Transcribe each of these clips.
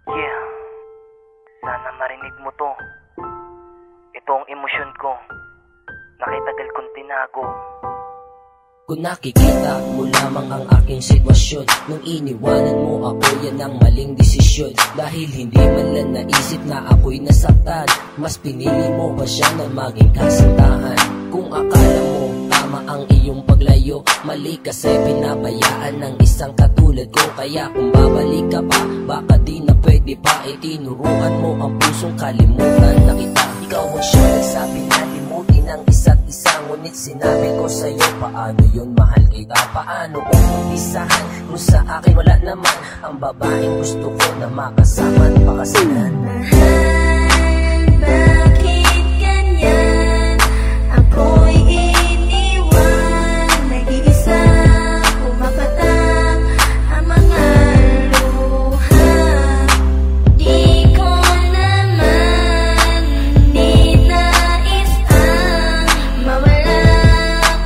Yeah, sana marinig mo to. Ito ang emosyon ko, nakitagal kong tinago. Kung nakikita mo lamang ang aking sitwasyon, nung iniwanan mo ako, yan ang maling desisyon. Dahil hindi man lang naisip na ako'y nasaktan, mas pinili mo pa siya na maging kasintahan. Kung akala mo tama ang iyong paglayo, mali kasi pinabayaan ng isang katulad ko. Kaya kung babalik ka pa, baka di na pwede pa. Itinuruan mo ang pusong kalimutan na kita. Ikaw ang siya nagsabi na limutin ang isa't isa, ngunit sinabi ko sa'yo, paano yun, mahal kita? Paano kung umpisahan kung sa akin wala naman ang babaeng gusto ko na makasama at pakasinan? Mahal, bakit ganyan? Ako'y iniwan, nag-iisa, pumapatak ang mga luha. Di ko naman ninais ang mawala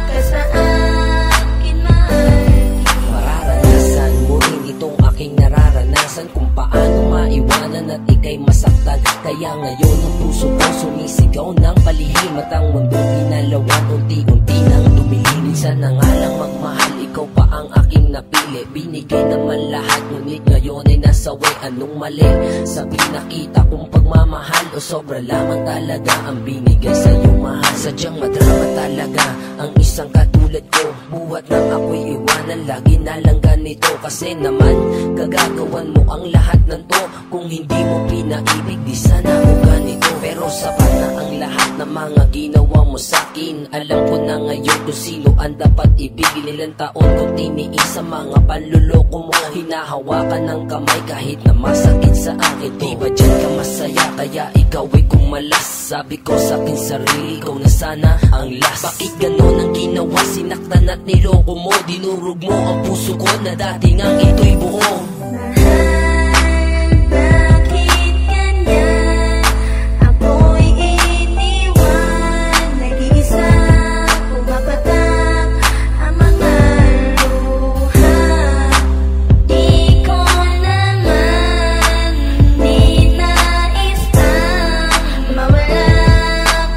ka sa akin, mahal. Mararanasan mo rin itong aking nararanasan, kung paano maiwanan at ika'y masaktan. Kaya ngayon ang puso ko sumisigaw ng palihim, at ang mundo ginalawan unti-unti nang dumilin. Minsan na nga lang magmahal, ikaw pa ang aking napili. Binigay naman lahat, ngunit ngayon ay nasawi. Anong mali sa pinakita kong pagmamahal, o sobra lamang talaga ang binigay sa'yo, mahal? Sadyang madrama talaga ang isang katulad ko. Buhat nang ako'y iwanan, lagi na lang ganito. Kasi naman kagagawan mo ang lahat ng to. Kung hindi mo pinaibig, di sana ako ganito. Pero sapat na ang lahat ng mga ginawa mo sa'kin. Alam ko na ngayon kung sino ang dapat ibigin. Ilang taon kong tiniis sa mga panluloko mo, hinahawakan ng kamay kahit na masakit sa akin. Di ba dyan ka masaya, kaya ikaw ay kumalas? Sabi ko sa'kin sarili, ikaw na sana ang last. Bakit ganon ang ginawa, sinaktan at niloko mo? Dinurog mo ang puso ko na dati ngang ito'y buo. Mahal, bakit ganyan? Ako'y iniwan, nag-iisa, pumapatak ang mga luha. Di ko naman ninais ang mawala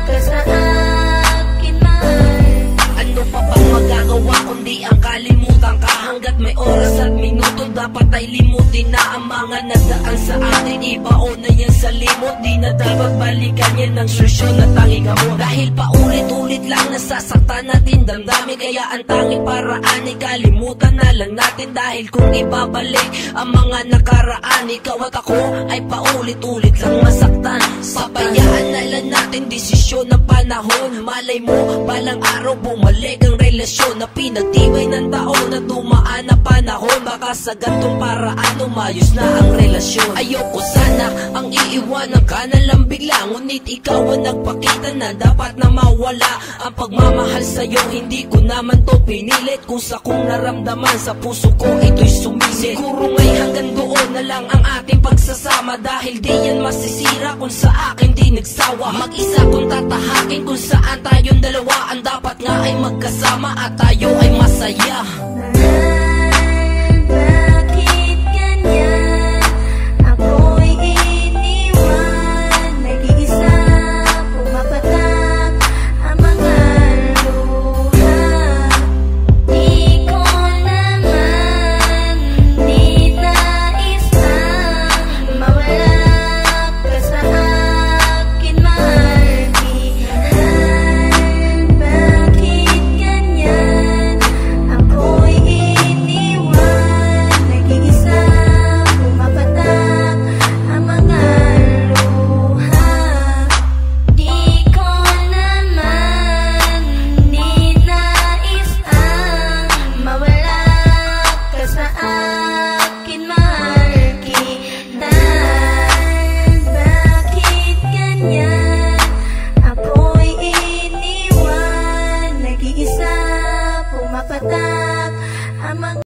ka sa akin, mahal. Ano pa bang magagawa kundi ang kalimutan ka? Hanggat may oras at minuto, dapat ay limutin na ang mga nadaan sa atin. Ibaon na yan sa limot, di na dapat balikan yan ang solusyon na tanging mo. Dahil paulit-ulit lang nasasaktan natin damdamin, kaya ang tanging paraan ay kalimutan na lang natin. Dahil kung ibabalik ang mga nakaraan, ikaw at ako ay paulit-ulit lang masaktan. Pabayaan na lang natin desisyon ng panahon. Malay mo, balang araw bumalik ang relasyon na pinagtibay ng taon na dumaan na panahon. Baka sa gantong paraan umayos na ang relasyon. Ayoko sana ang iiwanan ka na lang bigla, ngunit ikaw ang nagpakita na dapat na mawala ang pagmamahal sa'yo. Hindi ko naman to pinilit, kung sa kong naramdaman sa puso ko ito'y sumisit. Siguro ngay hanggang doon na lang ang ating pagsasama, dahil di yan masisira kung sa akin di nagsawa. Mag-isa kung tatahakin kung saan tayong dalawa ang dapat nga ay magkasama at tayo ay masaya.